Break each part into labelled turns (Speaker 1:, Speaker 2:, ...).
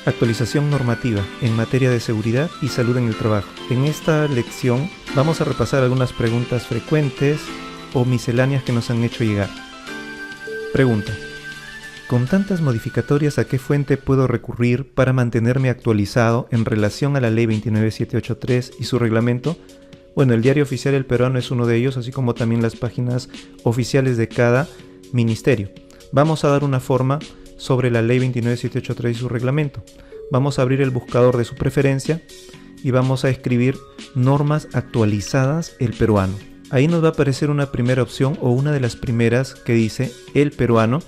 Speaker 1: Actualización normativa en materia de seguridad y salud en el trabajo. En esta lección vamos a repasar algunas preguntas frecuentes o misceláneas que nos han hecho llegar. Pregunta: con tantas modificatorias, ¿a qué fuente puedo recurrir para mantenerme actualizado en relación a la Ley 29783 y su reglamento? Bueno, el Diario Oficial El Peruano es uno de ellos, así como también las páginas oficiales de cada ministerio. Vamos a dar una forma sobre la Ley 29783 y su reglamento. Vamos a abrir el buscador de su preferencia y vamos a escribir normas actualizadas El Peruano. Ahí nos va a aparecer una primera opción o una de las primeras que dice El Peruano,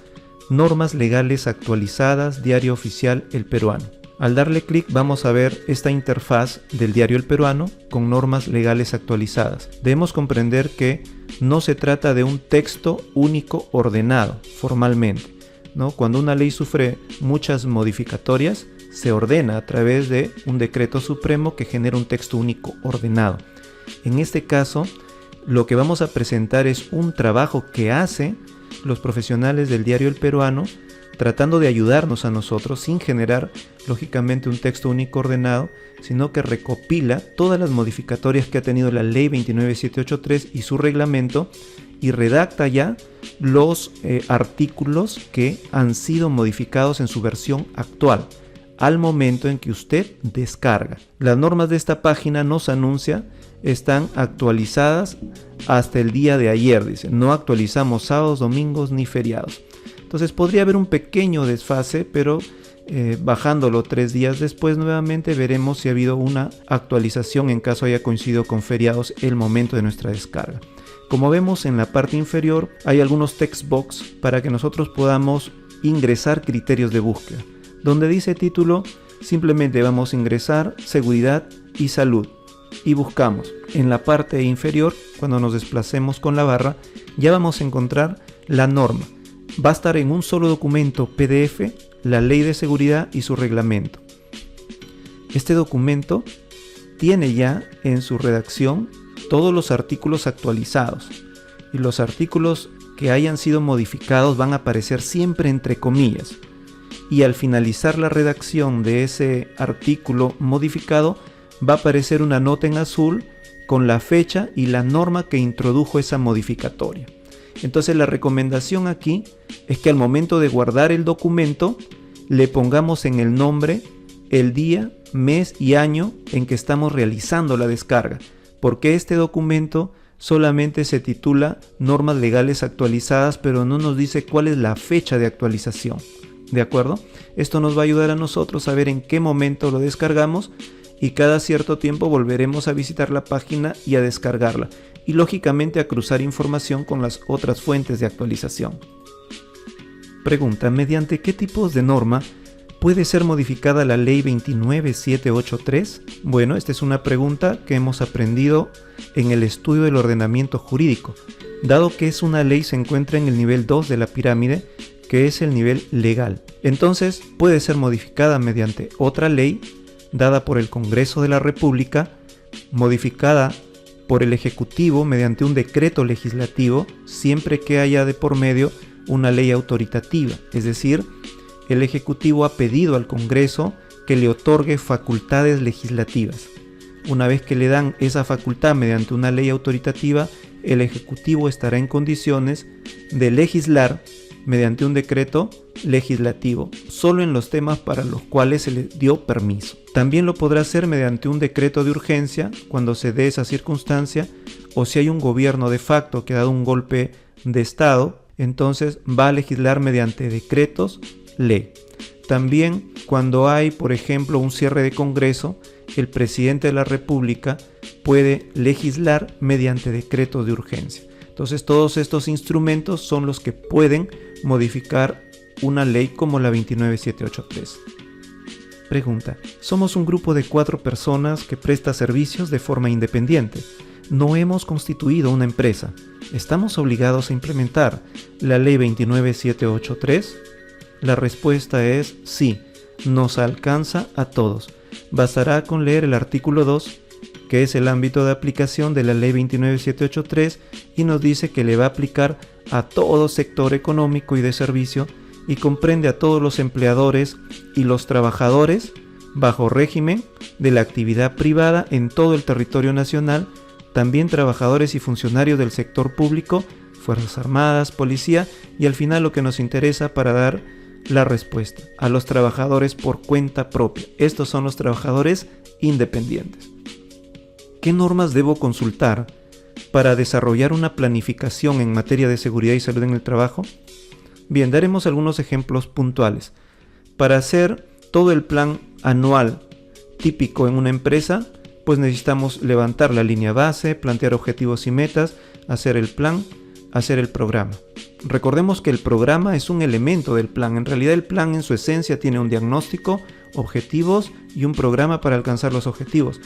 Speaker 1: normas legales actualizadas, Diario Oficial El Peruano. Al darle clic vamos a ver esta interfaz del Diario El Peruano con normas legales actualizadas. Debemos comprender que no se trata de un texto único ordenado formalmente, ¿no? Cuando una ley sufre muchas modificatorias, se ordena a través de un decreto supremo que genera un texto único ordenado. En este caso, lo que vamos a presentar es un trabajo que hacen los profesionales del Diario El Peruano, tratando de ayudarnos a nosotros sin generar, lógicamente, un texto único ordenado, sino que recopila todas las modificatorias que ha tenido la Ley 29783 y su reglamento y redacta ya los artículos que han sido modificados en su versión actual al momento en que usted descarga. Las normas de esta página nos anuncia están actualizadas hasta el día de ayer, dice, no actualizamos sábados, domingos ni feriados. Entonces podría haber un pequeño desfase, pero bajándolo 3 días después nuevamente veremos si ha habido una actualización en caso haya coincidido con feriados el momento de nuestra descarga. Como vemos en la parte inferior hay algunos text box para que nosotros podamos ingresar criterios de búsqueda. Donde dice título, simplemente vamos a ingresar seguridad y salud y buscamos. En la parte inferior, cuando nos desplacemos con la barra, ya vamos a encontrar la norma. Va a estar en un solo documento PDF la ley de seguridad y su reglamento. Este documento tiene ya en su redacción todos los artículos actualizados y los artículos que hayan sido modificados van a aparecer siempre entre comillas, y al finalizar la redacción de ese artículo modificado va a aparecer una nota en azul con la fecha y la norma que introdujo esa modificatoria. Entonces la recomendación aquí es que al momento de guardar el documento le pongamos en el nombre el día, mes y año en que estamos realizando la descarga, porque este documento solamente se titula normas legales actualizadas, pero no nos dice cuál es la fecha de actualización. ¿De acuerdo? Esto nos va a ayudar a nosotros a ver en qué momento lo descargamos y cada cierto tiempo volveremos a visitar la página y a descargarla y lógicamente a cruzar información con las otras fuentes de actualización. Pregunta: ¿mediante qué tipos de norma puede ser modificada la Ley 29783? Bueno, esta es una pregunta que hemos aprendido en el estudio del ordenamiento jurídico. Dado que es una ley, se encuentra en el nivel 2 de la pirámide, que es el nivel legal. Entonces puede ser modificada mediante otra ley dada por el Congreso de la República, modificada por el Ejecutivo mediante un decreto legislativo, siempre que haya de por medio una ley autoritativa. Es decir, el Ejecutivo ha pedido al Congreso que le otorgue facultades legislativas. Una vez que le dan esa facultad mediante una ley autoritativa, el Ejecutivo estará en condiciones de legislar mediante un decreto legislativo, solo en los temas para los cuales se le dio permiso. También lo podrá hacer mediante un decreto de urgencia cuando se dé esa circunstancia, o si hay un gobierno de facto que ha dado un golpe de Estado, entonces va a legislar mediante decretos ley. También cuando hay, por ejemplo, un cierre de Congreso, el presidente de la República puede legislar mediante decretos de urgencia. Entonces todos estos instrumentos son los que pueden modificar una ley como la 29783. Pregunta: somos un grupo de 4 personas que presta servicios de forma independiente. No hemos constituido una empresa. ¿Estamos obligados a implementar la ley 29783? La respuesta es sí, nos alcanza a todos. Bastará con leer el artículo 2, que es el ámbito de aplicación de la ley 29783, y nos dice que le va a aplicar a todo sector económico y de servicio y comprende a todos los empleadores y los trabajadores bajo régimen de la actividad privada en todo el territorio nacional, también trabajadores y funcionarios del sector público, Fuerzas Armadas, Policía y al final lo que nos interesa para dar la respuesta, a los trabajadores por cuenta propia. Estos son los trabajadores independientes. ¿Qué normas debo consultar para desarrollar una planificación en materia de seguridad y salud en el trabajo? Bien, daremos algunos ejemplos puntuales. Para hacer todo el plan anual típico en una empresa, pues necesitamos levantar la línea base, plantear objetivos y metas, hacer el plan, hacer el programa. Recordemos que el programa es un elemento del plan. En realidad el plan en su esencia tiene un diagnóstico, objetivos y un programa para alcanzar los objetivos.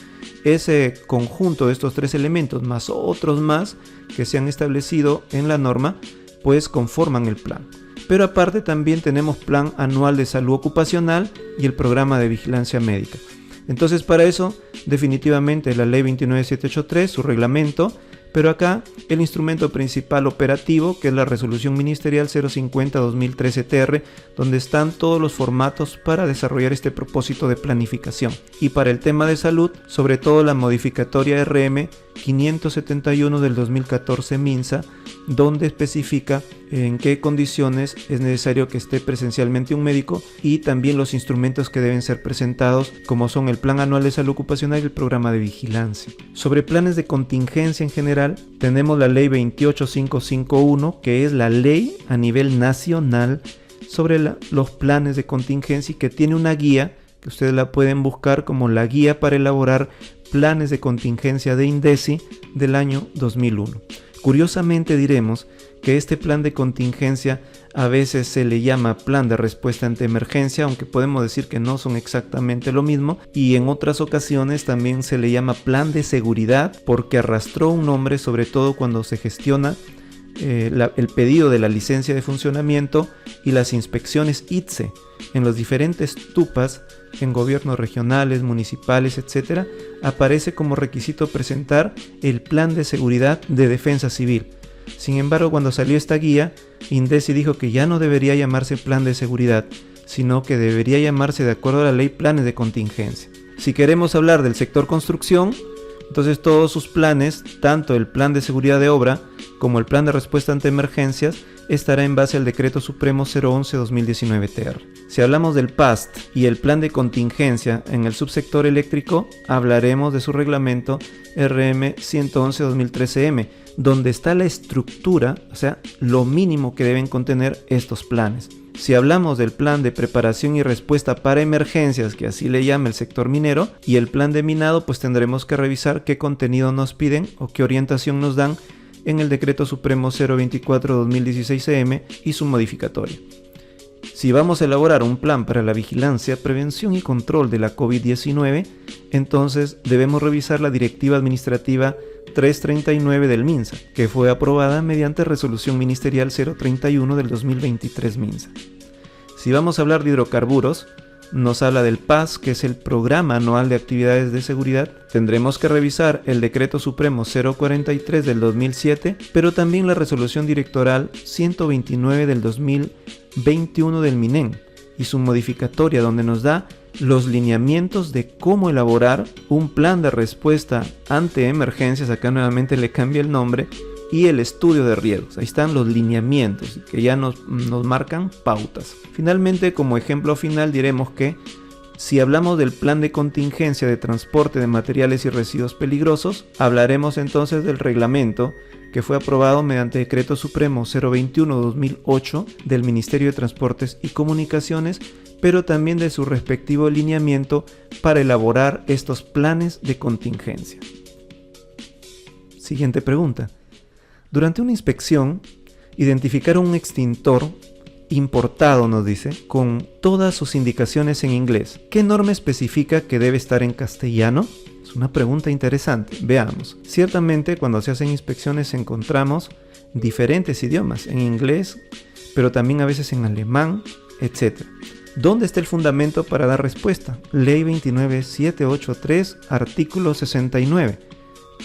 Speaker 1: Ese conjunto de estos tres elementos más otros más que se han establecido en la norma, pues conforman el plan. Pero aparte también tenemos plan anual de salud ocupacional y el programa de vigilancia médica. Entonces para eso definitivamente la ley 29783, su reglamento, pero acá el instrumento principal operativo, que es la resolución ministerial 050-2013-TR, donde están todos los formatos para desarrollar este propósito de planificación. Y para el tema de salud, sobre todo la modificatoria RM 571 del 2014 MINSA, donde especifica en qué condiciones es necesario que esté presencialmente un médico y también los instrumentos que deben ser presentados, como son el Plan Anual de Salud Ocupacional y el Programa de Vigilancia. Sobre planes de contingencia en general, tenemos la Ley 28551, que es la ley a nivel nacional sobre los planes de contingencia y que tiene una guía que ustedes la pueden buscar como la guía para elaborar planes de contingencia de INDECI del año 2001. Curiosamente diremos que este plan de contingencia a veces se le llama plan de respuesta ante emergencia, aunque podemos decir que no son exactamente lo mismo, y en otras ocasiones también se le llama plan de seguridad porque arrastró un nombre, sobre todo cuando se gestiona el pedido de la licencia de funcionamiento y las inspecciones ITSE en los diferentes TUPAS, en gobiernos regionales, municipales, etc., aparece como requisito presentar el plan de seguridad de defensa civil. Sin embargo, cuando salió esta guía, INDECI dijo que ya no debería llamarse plan de seguridad, sino que debería llamarse, de acuerdo a la ley, planes de contingencia. Si queremos hablar del sector construcción, entonces todos sus planes, tanto el plan de seguridad de obra como el plan de respuesta ante emergencias, estará en base al Decreto Supremo 011-2019-TR. Si hablamos del PAST y el plan de contingencia en el subsector eléctrico, hablaremos de su reglamento RM 111-2013M, donde está la estructura, o sea, lo mínimo que deben contener estos planes. Si hablamos del plan de preparación y respuesta para emergencias, que así le llama el sector minero, y el plan de minado, pues tendremos que revisar qué contenido nos piden o qué orientación nos dan en el Decreto Supremo 024-2016-EM y su modificatoria. Si vamos a elaborar un plan para la vigilancia, prevención y control de la COVID-19, entonces debemos revisar la Directiva Administrativa 339 del MINSA, que fue aprobada mediante Resolución Ministerial 031 del 2023 MINSA. Si vamos a hablar de hidrocarburos, nos habla del PAS, que es el Programa Anual de Actividades de Seguridad. Tendremos que revisar el Decreto Supremo 043 del 2007, pero también la Resolución Directoral 129 del 2021 del MINEN y su modificatoria, donde nos da los lineamientos de cómo elaborar un plan de respuesta ante emergencias. Acá nuevamente le cambia el nombre, y el estudio de riesgos. Ahí están los lineamientos que ya nos marcan pautas. Finalmente, como ejemplo final, diremos que si hablamos del plan de contingencia de transporte de materiales y residuos peligrosos, hablaremos entonces del reglamento que fue aprobado mediante Decreto Supremo 021-2008 del Ministerio de Transportes y Comunicaciones, pero también de su respectivo lineamiento para elaborar estos planes de contingencia. Siguiente pregunta. Durante una inspección, identificaron un extintor importado, nos dice, con todas sus indicaciones en inglés. ¿Qué norma especifica que debe estar en castellano? Es una pregunta interesante. Veamos. Ciertamente, cuando se hacen inspecciones encontramos diferentes idiomas, en inglés, pero también a veces en alemán, etc. ¿Dónde está el fundamento para dar respuesta? Ley 29783, artículo 69.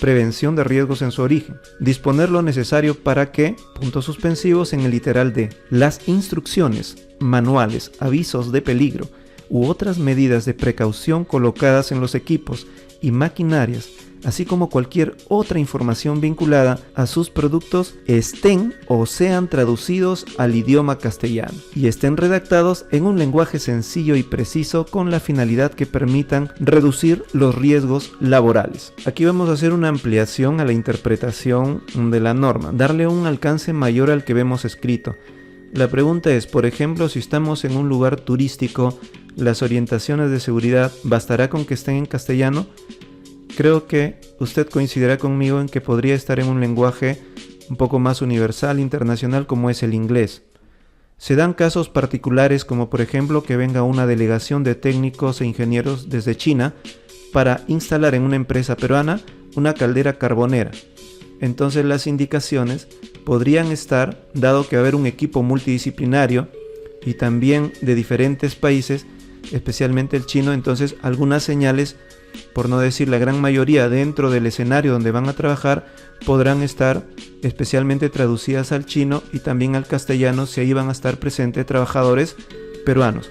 Speaker 1: Prevención de riesgos en su origen. Disponer lo necesario para que, puntos suspensivos en el literal D, las instrucciones manuales, avisos de peligro u otras medidas de precaución colocadas en los equipos y maquinarias, así como cualquier otra información vinculada a sus productos, estén o sean traducidos al idioma castellano y estén redactados en un lenguaje sencillo y preciso con la finalidad que permitan reducir los riesgos laborales. Aquí vamos a hacer una ampliación a la interpretación de la norma, darle un alcance mayor al que vemos escrito. La pregunta es, por ejemplo, si estamos en un lugar turístico, ¿las orientaciones de seguridad bastará con que estén en castellano? Creo que usted coincidirá conmigo en que podría estar en un lenguaje un poco más universal, internacional, como es el inglés. Se dan casos particulares como por ejemplo que venga una delegación de técnicos e ingenieros desde China para instalar en una empresa peruana una caldera carbonera. Entonces las indicaciones podrían estar, dado que va a haber un equipo multidisciplinario y también de diferentes países, especialmente el chino, entonces algunas señales, por no decir la gran mayoría dentro del escenario donde van a trabajar, podrán estar especialmente traducidas al chino y también al castellano si ahí van a estar presentes trabajadores peruanos.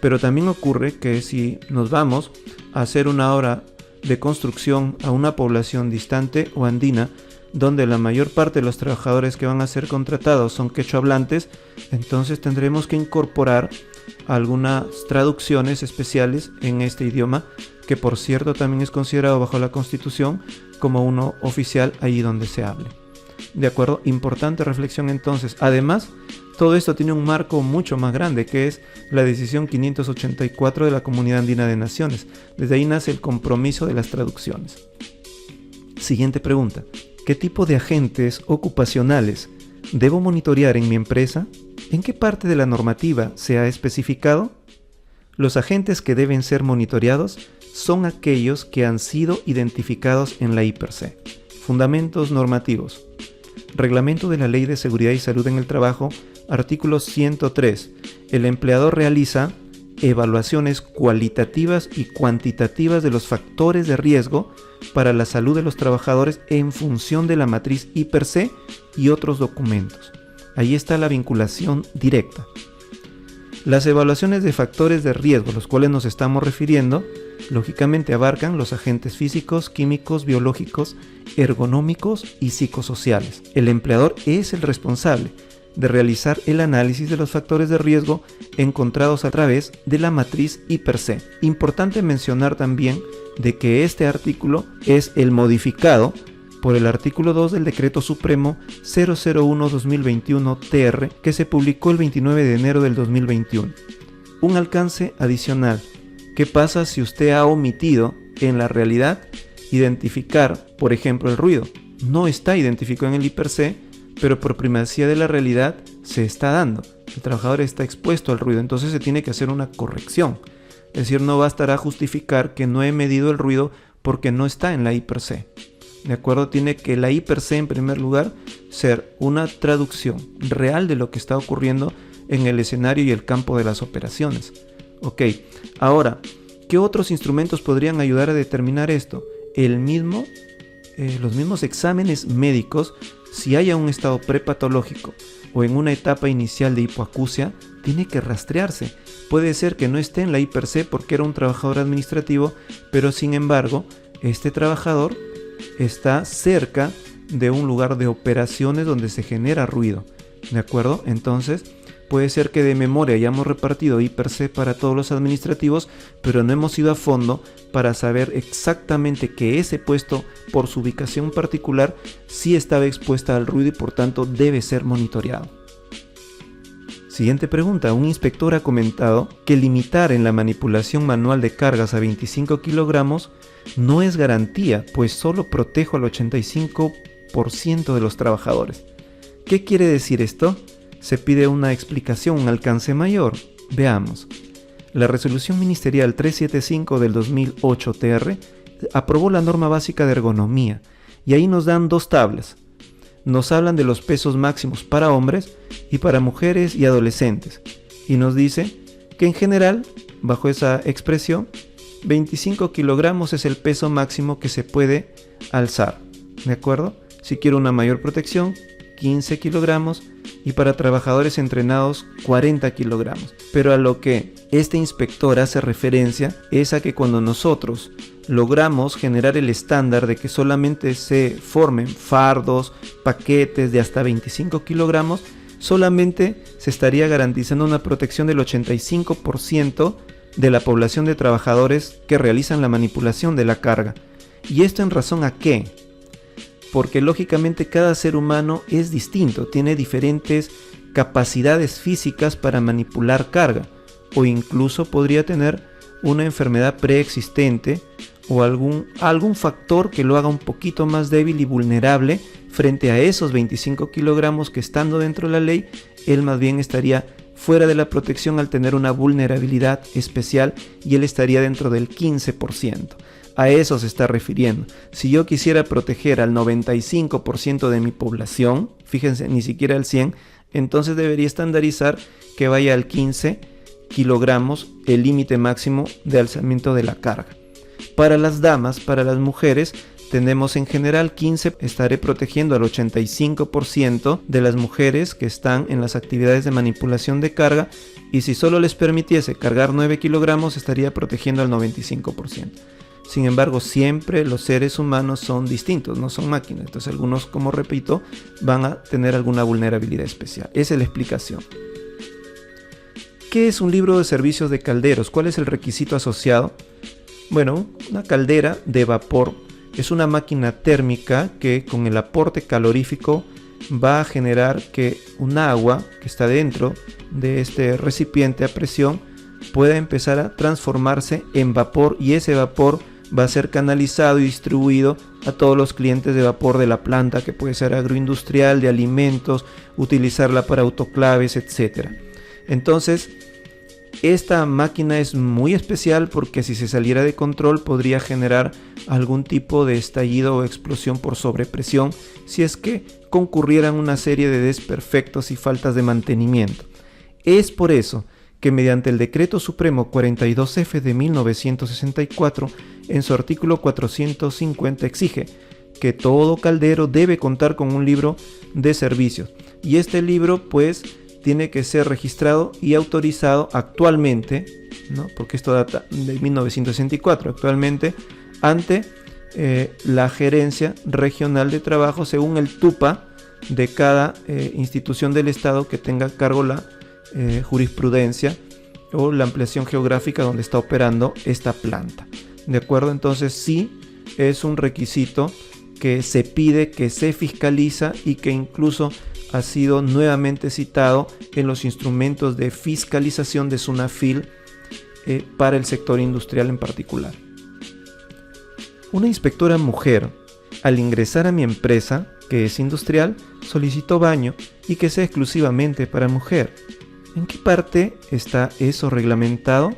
Speaker 1: Pero también ocurre que si nos vamos a hacer una obra de construcción a una población distante o andina, donde la mayor parte de los trabajadores que van a ser contratados son quechua hablantes, entonces tendremos que incorporar algunas traducciones especiales en este idioma, que por cierto también es considerado bajo la Constitución como uno oficial allí donde se hable. ¿De acuerdo? Importante reflexión entonces. Además, todo esto tiene un marco mucho más grande, que es la decisión 584 de la Comunidad Andina de Naciones. Desde ahí nace el compromiso de las traducciones. Siguiente pregunta. ¿Qué tipo de agentes ocupacionales debo monitorear en mi empresa? ¿En qué parte de la normativa se ha especificado? Los agentes que deben ser monitoreados son aquellos que han sido identificados en la I/C. Fundamentos normativos. Reglamento de la Ley de Seguridad y Salud en el Trabajo, artículo 103. El empleador realiza evaluaciones cualitativas y cuantitativas de los factores de riesgo para la salud de los trabajadores en función de la matriz I/C y otros documentos. Ahí está la vinculación directa. Las evaluaciones de factores de riesgo, a los cuales nos estamos refiriendo, lógicamente abarcan los agentes físicos, químicos, biológicos, ergonómicos y psicosociales. El empleador es el responsable de realizar el análisis de los factores de riesgo encontrados a través de la matriz I/C. Importante mencionar también de que este artículo es el modificado por el artículo 2 del Decreto Supremo 001-2021-TR, que se publicó el 29 de enero del 2021. Un alcance adicional. ¿Qué pasa si usted ha omitido en la realidad identificar, por ejemplo, el ruido? No está identificado en el I/C, pero por primacía de la realidad se está dando. El trabajador está expuesto al ruido, entonces se tiene que hacer una corrección. Es decir, no bastará justificar que no he medido el ruido porque no está en la I/C. ¿De acuerdo? Tiene que la I/C en primer lugar ser una traducción real de lo que está ocurriendo en el escenario y el campo de las operaciones. Ok, ahora, ¿qué otros instrumentos podrían ayudar a determinar esto? Los mismos exámenes médicos, si haya un estado prepatológico o en una etapa inicial de hipoacusia, tiene que rastrearse. Puede ser que no esté en la I/C porque era un trabajador administrativo, pero sin embargo, este trabajador está cerca de un lugar de operaciones donde se genera ruido. ¿De acuerdo? Entonces, puede ser que de memoria hayamos repartido I/C para todos los administrativos, pero no hemos ido a fondo para saber exactamente que ese puesto, por su ubicación particular, sí estaba expuesta al ruido y por tanto debe ser monitoreado. Siguiente pregunta. Un inspector ha comentado que limitar en la manipulación manual de cargas a 25 kilogramos no es garantía, pues solo protejo al 85% de los trabajadores. ¿Qué quiere decir esto? Se pide una explicación, un alcance mayor. Veamos. La resolución ministerial 375 del 2008 TR aprobó la norma básica de ergonomía y ahí nos dan dos tablas. Nos hablan de los pesos máximos para hombres y para mujeres y adolescentes. Y nos dice que en general, bajo esa expresión, 25 kilogramos es el peso máximo que se puede alzar. ¿De acuerdo? Si quiero una mayor protección, 15 kilogramos y para trabajadores entrenados 40 kilogramos. Pero a lo que este inspector hace referencia es a que cuando nosotros logramos generar el estándar de que solamente se formen fardos, paquetes de hasta 25 kilogramos, solamente se estaría garantizando una protección del 85% de la población de trabajadores que realizan la manipulación de la carga. ¿Y esto en razón a qué? Porque lógicamente cada ser humano es distinto, tiene diferentes capacidades físicas para manipular carga, o incluso podría tener una enfermedad preexistente o algún factor que lo haga un poquito más débil y vulnerable frente a esos 25 kilogramos que, estando dentro de la ley, él más bien estaría fuera de la protección al tener una vulnerabilidad especial y él estaría dentro del 15%. A eso se está refiriendo. Si yo quisiera proteger al 95% de mi población, fíjense, ni siquiera al 100%, entonces debería estandarizar que vaya al 15 kilogramos el límite máximo de alzamiento de la carga. Para las damas, para las mujeres, tenemos en general 15, estaré protegiendo al 85% de las mujeres que están en las actividades de manipulación de carga, y si solo les permitiese cargar 9 kilogramos, estaría protegiendo al 95%. Sin embargo, siempre los seres humanos son distintos, no son máquinas. Entonces algunos, como repito, van a tener alguna vulnerabilidad especial. Esa es la explicación. ¿Qué es un libro de servicios de calderos? ¿Cuál es el requisito asociado? Bueno, una caldera de vapor es una máquina térmica que con el aporte calorífico va a generar que un agua que está dentro de este recipiente a presión pueda empezar a transformarse en vapor, y ese vapor va a ser canalizado y distribuido a todos los clientes de vapor de la planta, que puede ser agroindustrial, de alimentos, utilizarla para autoclaves, etc. Entonces, esta máquina es muy especial porque si se saliera de control podría generar algún tipo de estallido o explosión por sobrepresión si es que concurrieran una serie de desperfectos y faltas de mantenimiento. Es por eso que mediante el Decreto Supremo 42F de 1964, en su artículo 450 exige que todo caldero debe contar con un libro de servicios, y este libro pues tiene que ser registrado y autorizado actualmente, ¿no? Porque esto data de 1964, actualmente ante la Gerencia Regional de Trabajo, según el TUPA de cada institución del Estado que tenga a cargo la jurisprudencia o la ampliación geográfica donde está operando esta planta. ¿De acuerdo? Entonces sí es un requisito que se pide, que se fiscaliza y que incluso ha sido nuevamente citado en los instrumentos de fiscalización de SUNAFIL para el sector industrial en particular. Una inspectora mujer, al ingresar a mi empresa, que es industrial, solicitó baño y que sea exclusivamente para mujer. ¿En qué parte está eso reglamentado?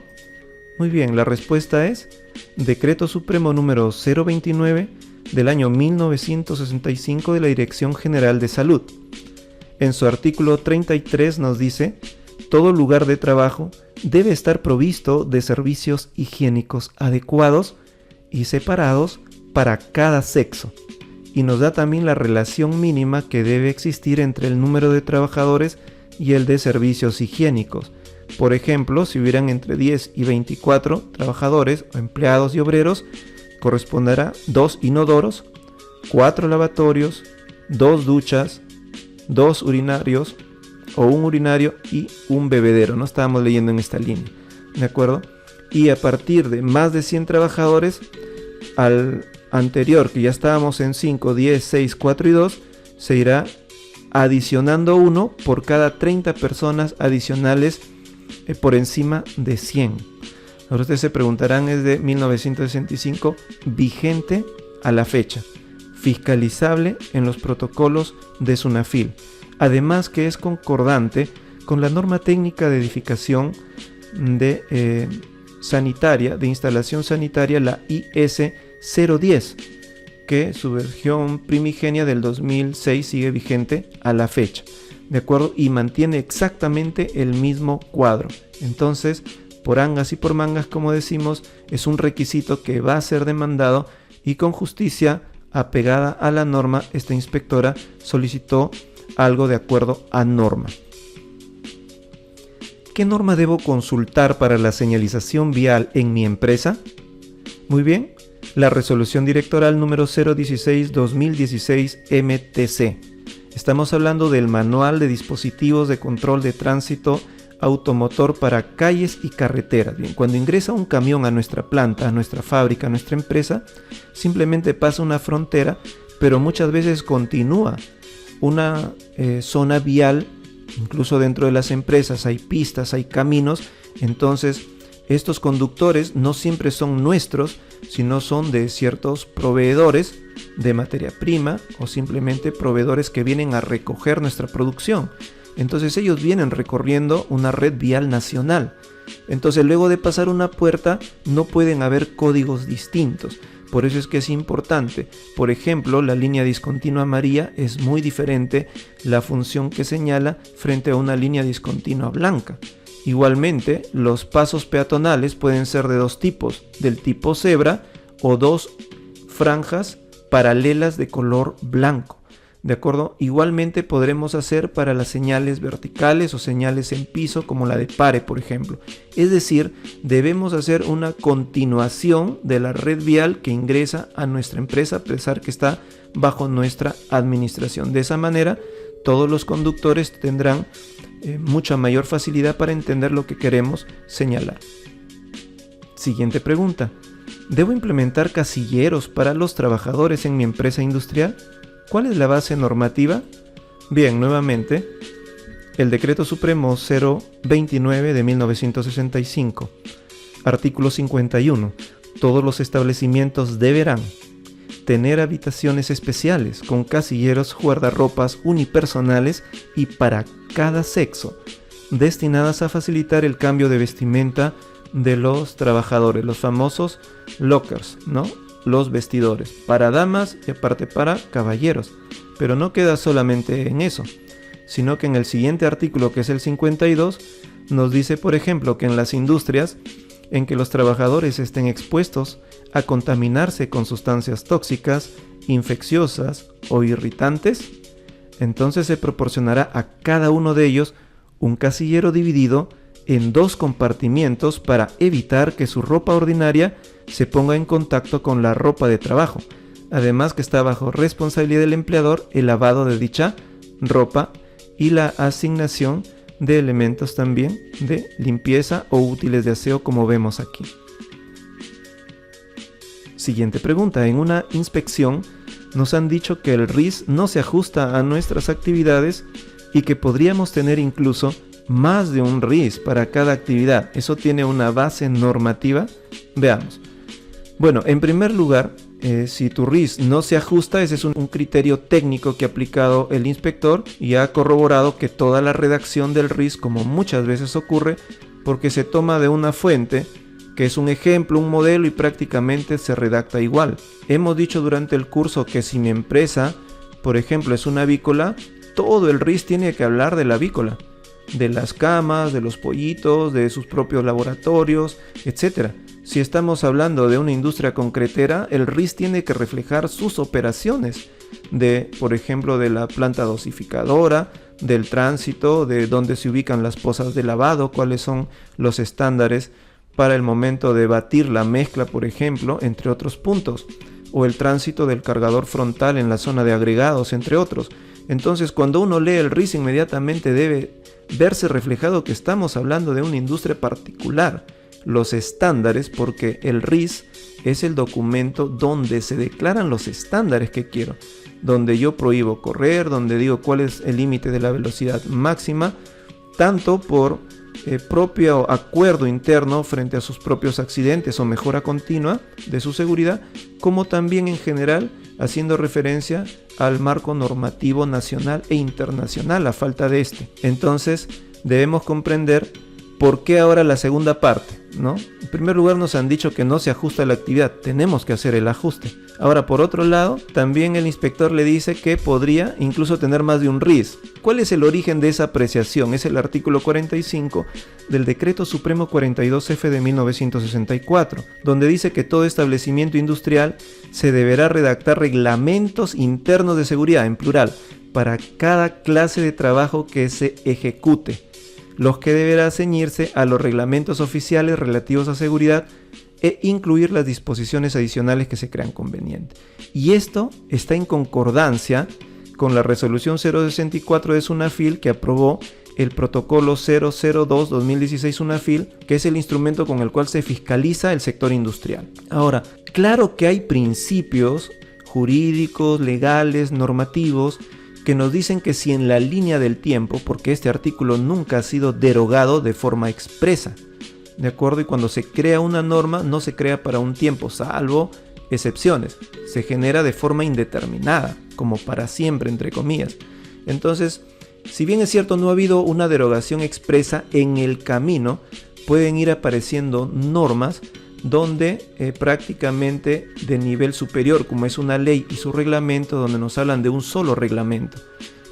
Speaker 1: Muy bien, la respuesta es Decreto Supremo número 029 del año 1965 de la Dirección General de Salud. En su artículo 33 nos dice: todo lugar de trabajo debe estar provisto de servicios higiénicos adecuados y separados para cada sexo. Y nos da también la relación mínima que debe existir entre el número de trabajadores y el de servicios higiénicos. Por ejemplo, si hubieran entre 10 y 24 trabajadores, o empleados y obreros, corresponderá 2 inodoros, 4 lavatorios, 2 duchas, 2 urinarios o un urinario y un bebedero. No estábamos leyendo en esta línea, ¿de acuerdo? Y a partir de más de 100 trabajadores, al anterior que ya estábamos en 5, 10, 6, 4 y 2, se irá adicionando uno por cada 30 personas adicionales por encima de 100. Ahora ustedes se preguntarán, es de 1965, vigente a la fecha, fiscalizable en los protocolos de SUNAFIL, además que es concordante con la norma técnica de edificación de sanitaria, de instalación sanitaria, la IS 010, que su versión primigenia del 2006 sigue vigente a la fecha, ¿de acuerdo? Y mantiene exactamente el mismo cuadro. Entonces, por angas y por mangas, como decimos, es un requisito que va a ser demandado, y con justicia apegada a la norma, esta inspectora solicitó algo de acuerdo a norma. ¿Qué norma debo consultar para la señalización vial en mi empresa? Muy bien, la Resolución Directoral número 016-2016 MTC. Estamos hablando del Manual de Dispositivos de Control de Tránsito Automotor para calles y carreteras. Bien, cuando ingresa un camión a nuestra planta, a nuestra fábrica, a nuestra empresa, simplemente pasa una frontera, pero muchas veces continúa una zona vial. Incluso dentro de las empresas hay pistas, hay caminos, entonces estos conductores no siempre son nuestros, sino son de ciertos proveedores de materia prima o simplemente proveedores que vienen a recoger nuestra producción. Entonces ellos vienen recorriendo una red vial nacional. Entonces luego de pasar una puerta no pueden haber códigos distintos. Por eso es que es importante. Por ejemplo, la línea discontinua amarilla es muy diferente la función que señala frente a una línea discontinua blanca. Igualmente, los pasos peatonales pueden ser de dos tipos, del tipo cebra o dos franjas paralelas de color blanco. ¿De acuerdo? Igualmente podremos hacer para las señales verticales o señales en piso como la de pare, por ejemplo. Es decir, debemos hacer una continuación de la red vial que ingresa a nuestra empresa a pesar que está bajo nuestra administración. De esa manera, todos los conductores tendrán mucha mayor facilidad para entender lo que queremos señalar. Siguiente pregunta. ¿Debo implementar casilleros para los trabajadores en mi empresa industrial? ¿Cuál es la base normativa? Bien, nuevamente, el Decreto Supremo 029 de 1965, artículo 51. Todos los establecimientos deberán tener habitaciones especiales con casilleros guardarropas unipersonales y para cada sexo, destinadas a facilitar el cambio de vestimenta de los trabajadores, los famosos lockers, ¿no? Los vestidores, para damas y aparte para caballeros. Pero no queda solamente en eso, sino que en el siguiente artículo, que es el 52, nos dice, por ejemplo, que en las industrias en que los trabajadores estén expuestos a contaminarse con sustancias tóxicas, infecciosas o irritantes, entonces se proporcionará a cada uno de ellos un casillero dividido en dos compartimientos para evitar que su ropa ordinaria se ponga en contacto con la ropa de trabajo. Además que está bajo responsabilidad del empleador el lavado de dicha ropa y la asignación de elementos también de limpieza o útiles de aseo, como vemos aquí. Siguiente pregunta. En una inspección nos han dicho que el RIS no se ajusta a nuestras actividades y que podríamos tener incluso más de un RIS para cada actividad. ¿Eso tiene una base normativa? Veamos. Bueno, en primer lugar, si tu RIS no se ajusta, ese es un criterio técnico que ha aplicado el inspector y ha corroborado que toda la redacción del RIS, como muchas veces ocurre, porque se toma de una fuente que es un ejemplo, un modelo y prácticamente se redacta igual. Hemos dicho durante el curso que si mi empresa, por ejemplo, es una avícola, todo el RIS tiene que hablar de la avícola, de las camas, de los pollitos, de sus propios laboratorios, etc. Si estamos hablando de una industria concretera, el RIS tiene que reflejar sus operaciones, de, por ejemplo, de la planta dosificadora, del tránsito, de dónde se ubican las pozas de lavado, cuáles son los estándares para el momento de batir la mezcla, por ejemplo, entre otros puntos, o el tránsito del cargador frontal en la zona de agregados, entre otros. Entonces, cuando uno lee el RIS, inmediatamente debe verse reflejado que estamos hablando de una industria particular. Los estándares, porque el RIS es el documento donde se declaran los estándares que quiero, donde yo prohíbo correr, donde digo cuál es el límite de la velocidad máxima, tanto por propio acuerdo interno frente a sus propios accidentes o mejora continua de su seguridad, como también en general haciendo referencia al marco normativo nacional e internacional a falta de este. Entonces debemos comprender por qué ahora la segunda parte, ¿no? En primer lugar nos han dicho que no se ajusta a la actividad, tenemos que hacer el ajuste. Ahora, por otro lado, también el inspector le dice que podría incluso tener más de un RIS. ¿Cuál es el origen de esa apreciación? Es el artículo 45 del Decreto Supremo 42F de 1964, donde dice que todo establecimiento industrial se deberá redactar reglamentos internos de seguridad, en plural, para cada clase de trabajo que se ejecute, los que deberá ceñirse a los reglamentos oficiales relativos a seguridad e incluir las disposiciones adicionales que se crean convenientes. Y esto está en concordancia con la resolución 064 de SUNAFIL, que aprobó el protocolo 002-2016 SUNAFIL, que es el instrumento con el cual se fiscaliza el sector industrial. Ahora, claro que hay principios jurídicos, legales, normativos, que nos dicen que si en la línea del tiempo, porque este artículo nunca ha sido derogado de forma expresa, ¿de acuerdo? Y cuando se crea una norma, no se crea para un tiempo, salvo excepciones. Se genera de forma indeterminada, como para siempre, entre comillas. Entonces, si bien es cierto, no ha habido una derogación expresa, en el camino pueden ir apareciendo normas donde prácticamente de nivel superior, como es una ley y su reglamento, donde nos hablan de un solo reglamento.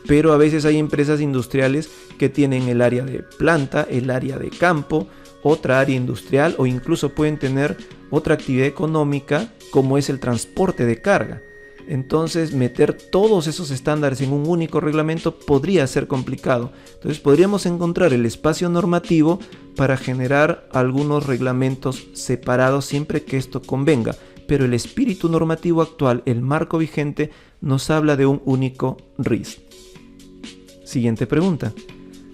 Speaker 1: Pero a veces hay empresas industriales que tienen el área de planta, el área de campo, otra área industrial, o incluso pueden tener otra actividad económica como es el transporte de carga. Entonces, meter todos esos estándares en un único reglamento podría ser complicado. Entonces, podríamos encontrar el espacio normativo para generar algunos reglamentos separados siempre que esto convenga. Pero el espíritu normativo actual, el marco vigente, nos habla de un único RIS. Siguiente pregunta.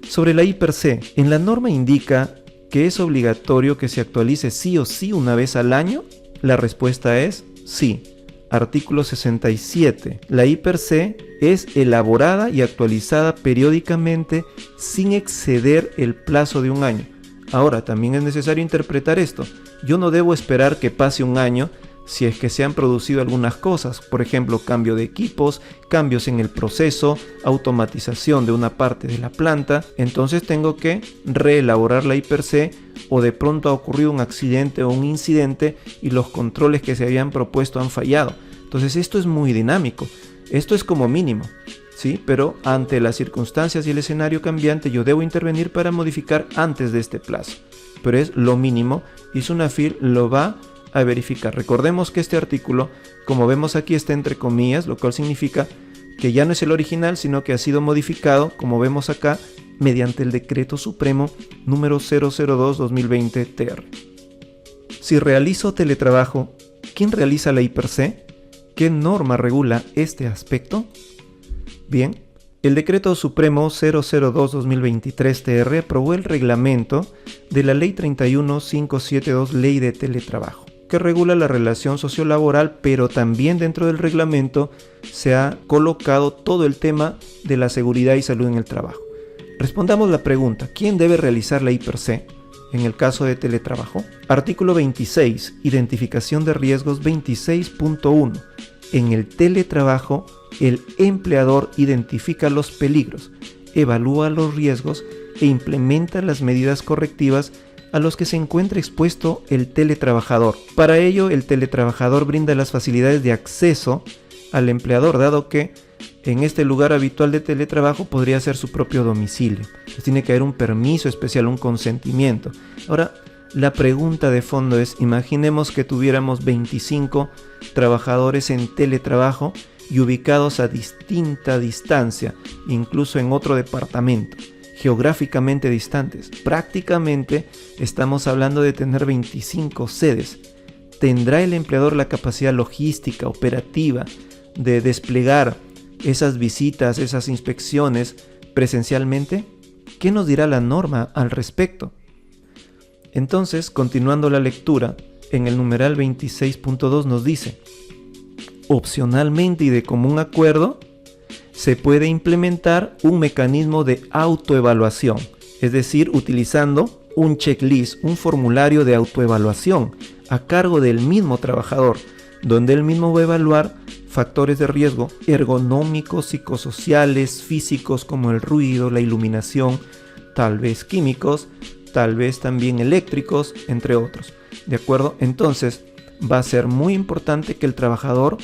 Speaker 1: Sobre la I per se, ¿en la norma indica que es obligatorio que se actualice sí o sí una vez al año? La respuesta es sí. Artículo 67. La I per se es elaborada y actualizada periódicamente sin exceder el plazo de un año. Ahora, también es necesario interpretar esto. Yo no debo esperar que pase un año si es que se han producido algunas cosas, por ejemplo, cambio de equipos, cambios en el proceso, automatización de una parte de la planta. Entonces tengo que reelaborar la I per se, o de pronto ha ocurrido un accidente o un incidente y los controles que se habían propuesto han fallado. Entonces esto es muy dinámico, esto es como mínimo, ¿sí? Pero ante las circunstancias y el escenario cambiante yo debo intervenir para modificar antes de este plazo, pero es lo mínimo y SUNAFIL lo va a verificar. Recordemos que este artículo, como vemos aquí, está entre comillas, lo cual significa que ya no es el original, sino que ha sido modificado, como vemos acá, mediante el Decreto Supremo número 002-2020-TR. Si realizo teletrabajo, ¿quién realiza la I per se? ¿Qué norma regula este aspecto? Bien, el Decreto Supremo 002-2023-TR aprobó el reglamento de la Ley 31572, Ley de Teletrabajo, que regula la relación sociolaboral, pero también dentro del reglamento se ha colocado todo el tema de la seguridad y salud en el trabajo. Respondamos la pregunta, ¿quién debe realizar la I per se en el caso de teletrabajo? Artículo 26, identificación de riesgos 26.1. En el teletrabajo, el empleador identifica los peligros, evalúa los riesgos e implementa las medidas correctivas a los que se encuentra expuesto el teletrabajador. Para ello, el teletrabajador brinda las facilidades de acceso al empleador, dado que en este lugar habitual de teletrabajo podría ser su propio domicilio. Entonces tiene que haber un permiso especial, un consentimiento. Ahora, la pregunta de fondo es, imaginemos que tuviéramos 25 trabajadores en teletrabajo y ubicados a distinta distancia, incluso en otro departamento, geográficamente distantes. Prácticamente estamos hablando de tener 25 sedes. ¿Tendrá el empleador la capacidad logística, operativa, de desplegar esas visitas, esas inspecciones presencialmente? ¿Qué nos dirá la norma al respecto? Entonces, continuando la lectura, en el numeral 26.2 nos dice: opcionalmente y de común acuerdo, se puede implementar un mecanismo de autoevaluación, es decir, utilizando un checklist, un formulario de autoevaluación a cargo del mismo trabajador, donde él mismo va a evaluar factores de riesgo ergonómicos, psicosociales, físicos como el ruido, la iluminación, tal vez químicos, tal vez también eléctricos, entre otros. ¿De acuerdo? Entonces, va a ser muy importante que el trabajador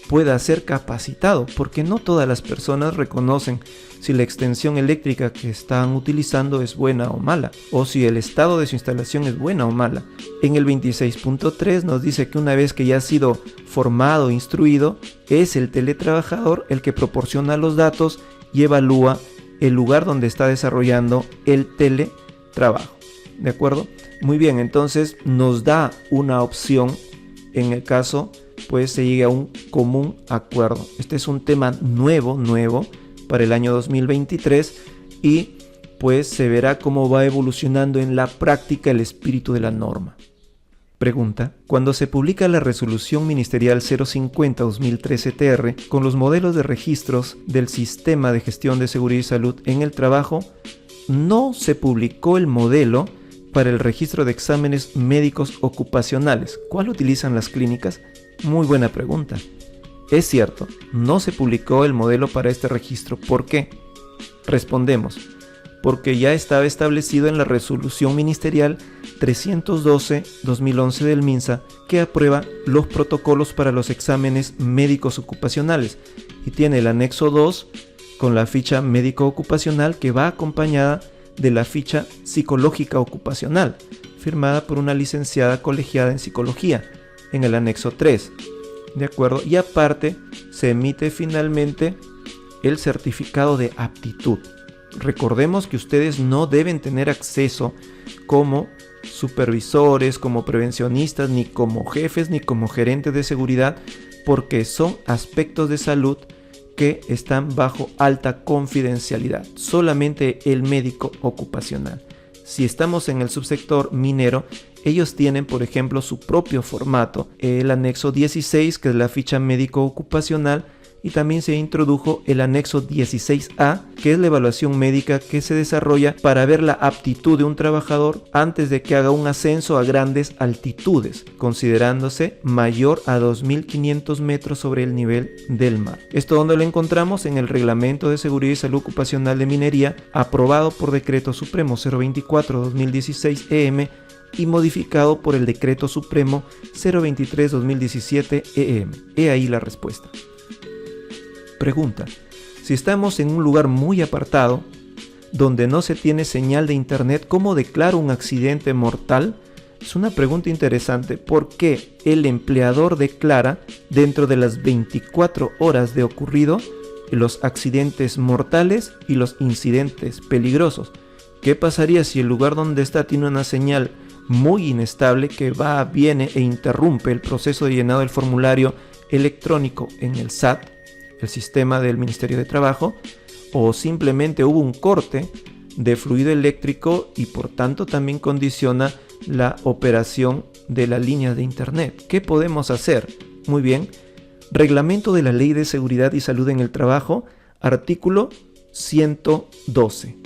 Speaker 1: pueda ser capacitado, porque no todas las personas reconocen si la extensión eléctrica que están utilizando es buena o mala, o si el estado de su instalación es buena o mala. En el 26.3 nos dice que una vez que ya ha sido formado, instruido, es el teletrabajador el que proporciona los datos y evalúa el lugar donde está desarrollando el teletrabajo. ¿De acuerdo? Muy bien, entonces nos da una opción en el caso pues se llegue a un común acuerdo. Este es un tema nuevo para el año 2023 y pues se verá cómo va evolucionando en la práctica el espíritu de la norma. Pregunta: cuando se publica la resolución ministerial 050-2013-TR con los modelos de registros del sistema de gestión de seguridad y salud en el trabajo, no se publicó el modelo para el registro de exámenes médicos ocupacionales. ¿Cuál utilizan las clínicas? Muy buena pregunta. Es cierto, no se publicó el modelo para este registro. ¿Por qué? Respondemos, porque ya estaba establecido en la resolución ministerial 312-2011 del MINSA, que aprueba los protocolos para los exámenes médicos ocupacionales y tiene el anexo 2 con la ficha médico ocupacional que va acompañada de la ficha psicológica ocupacional, firmada por una licenciada colegiada en psicología, en el anexo 3, ¿de acuerdo? Y aparte se emite finalmente el certificado de aptitud. Recordemos que ustedes no deben tener acceso como supervisores, como prevencionistas, ni como jefes, ni como gerentes de seguridad, porque son aspectos de salud que están bajo alta confidencialidad. Solamente el médico ocupacional. Si estamos en el subsector minero, ellos tienen, por ejemplo, su propio formato, el anexo 16, que es la ficha médico ocupacional, y también se introdujo el anexo 16A, que es la evaluación médica que se desarrolla para ver la aptitud de un trabajador antes de que haga un ascenso a grandes altitudes, considerándose mayor a 2.500 metros sobre el nivel del mar. ¿Esto dónde lo encontramos? En el Reglamento de Seguridad y Salud Ocupacional de Minería, aprobado por Decreto Supremo 024-2016-EM y modificado por el Decreto Supremo 023-2017-EM. He ahí la respuesta. Pregunta: si estamos en un lugar muy apartado, donde no se tiene señal de internet, ¿cómo declaro un accidente mortal? Es una pregunta interesante porque el empleador declara dentro de las 24 horas de ocurrido los accidentes mortales y los incidentes peligrosos. ¿Qué pasaría si el lugar donde está tiene una señal muy inestable que va, viene e interrumpe el proceso de llenado del formulario electrónico en el SAT, el sistema del Ministerio de Trabajo, o simplemente hubo un corte de fluido eléctrico y por tanto también condiciona la operación de las líneas de internet? ¿Qué podemos hacer? Muy bien, Reglamento de la Ley de Seguridad y Salud en el Trabajo, artículo 112.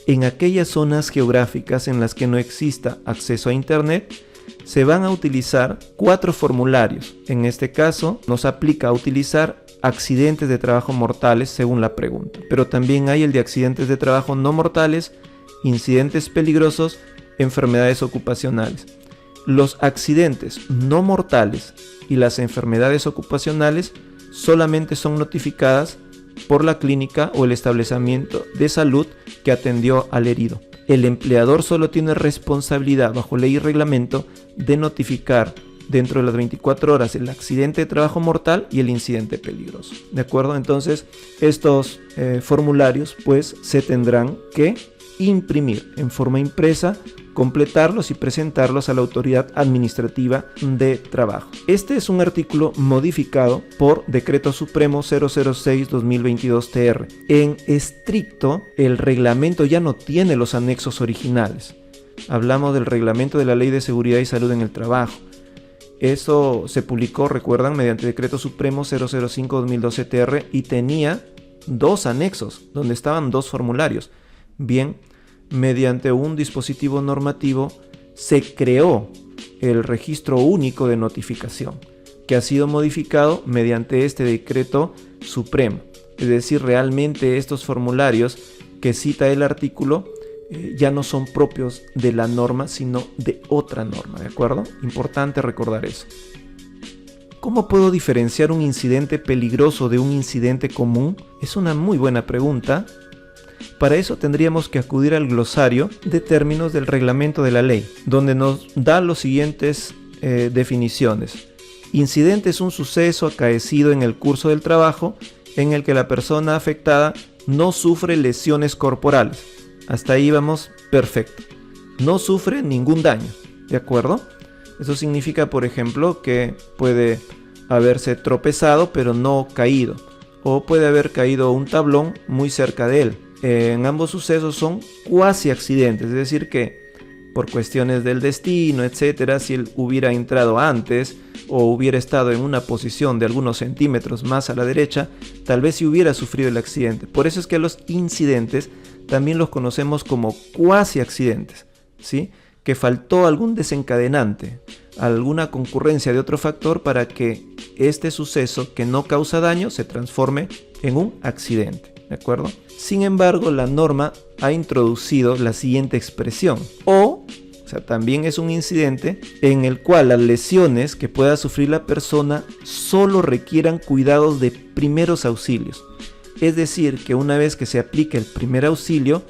Speaker 1: En aquellas zonas geográficas en las que no exista acceso a internet, se van a utilizar 4 formularios. En este caso, nos aplica a utilizar accidentes de trabajo mortales según la pregunta, pero también hay el de accidentes de trabajo no mortales, incidentes peligrosos, enfermedades ocupacionales. Los accidentes no mortales y las enfermedades ocupacionales solamente son notificadas por la clínica o el establecimiento de salud que atendió al herido. El empleador solo tiene responsabilidad bajo ley y reglamento de notificar dentro de las 24 horas el accidente de trabajo mortal y el incidente peligroso. ¿De acuerdo? Entonces, estos formularios pues se tendrán que imprimir en forma impresa, completarlos y presentarlos a la autoridad administrativa de trabajo. Este es un artículo modificado por Decreto Supremo 006-2022-TR. En estricto, el reglamento ya no tiene los anexos originales. Hablamos del Reglamento de la Ley de Seguridad y Salud en el Trabajo. Eso se publicó, recuerdan, mediante Decreto Supremo 005-2012-TR y tenía 2 anexos donde estaban 2 formularios. Bien, mediante un dispositivo normativo se creó el registro único de notificación, que ha sido modificado mediante este Decreto Supremo. Es decir, realmente estos formularios que cita el artículo ya no son propios de la norma, sino de otra norma, ¿de acuerdo? Importante recordar eso. ¿Cómo puedo diferenciar un incidente peligroso de un incidente común? Es una muy buena pregunta. Para eso tendríamos que acudir al glosario de términos del reglamento de la ley, donde nos da los siguientes definiciones. Incidente es un suceso acaecido en el curso del trabajo en el que la persona afectada no sufre lesiones corporales. Hasta ahí vamos perfecto. No sufre ningún daño, ¿de acuerdo? Eso significa, por ejemplo, que puede haberse tropezado pero no caído, o puede haber caído un tablón muy cerca de él. En ambos sucesos son cuasi accidentes, es decir que por cuestiones del destino, etcétera, si él hubiera entrado antes o hubiera estado en una posición de algunos centímetros más a la derecha, tal vez sí hubiera sufrido el accidente. Por eso es que los incidentes también los conocemos como cuasi accidentes, ¿sí? Que faltó algún desencadenante, alguna concurrencia de otro factor para que este suceso que no causa daño se transforme en un accidente, ¿de acuerdo? Sin embargo, la norma ha introducido la siguiente expresión, o sea, también es un incidente en el cual las lesiones que pueda sufrir la persona solo requieran cuidados de primeros auxilios. Es decir, que una vez que se aplique el primer auxilio,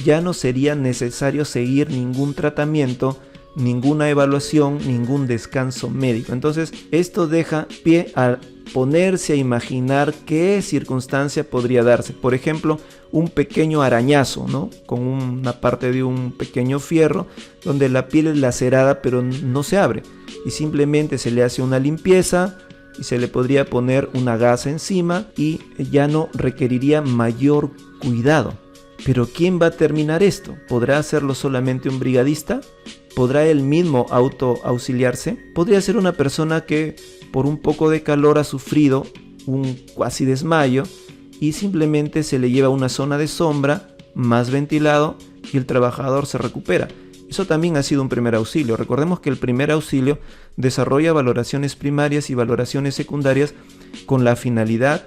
Speaker 1: ya no sería necesario seguir ningún tratamiento, ninguna evaluación, ningún descanso médico. Entonces, esto deja pie a ponerse a imaginar qué circunstancia podría darse. Por ejemplo, un pequeño arañazo, ¿no? Con una parte de un pequeño fierro donde la piel es lacerada pero no se abre. Y simplemente se le hace una limpieza y se le podría poner una gasa encima y ya no requeriría mayor cuidado. Pero ¿quién va a terminar esto? ¿Podrá hacerlo solamente un brigadista? ¿Podrá él mismo autoauxiliarse? ¿Podría ser una persona que por un poco de calor ha sufrido un cuasi desmayo y simplemente se le lleva a una zona de sombra más ventilado y el trabajador se recupera? Eso también ha sido un primer auxilio. Recordemos que el primer auxilio desarrolla valoraciones primarias y valoraciones secundarias con la finalidad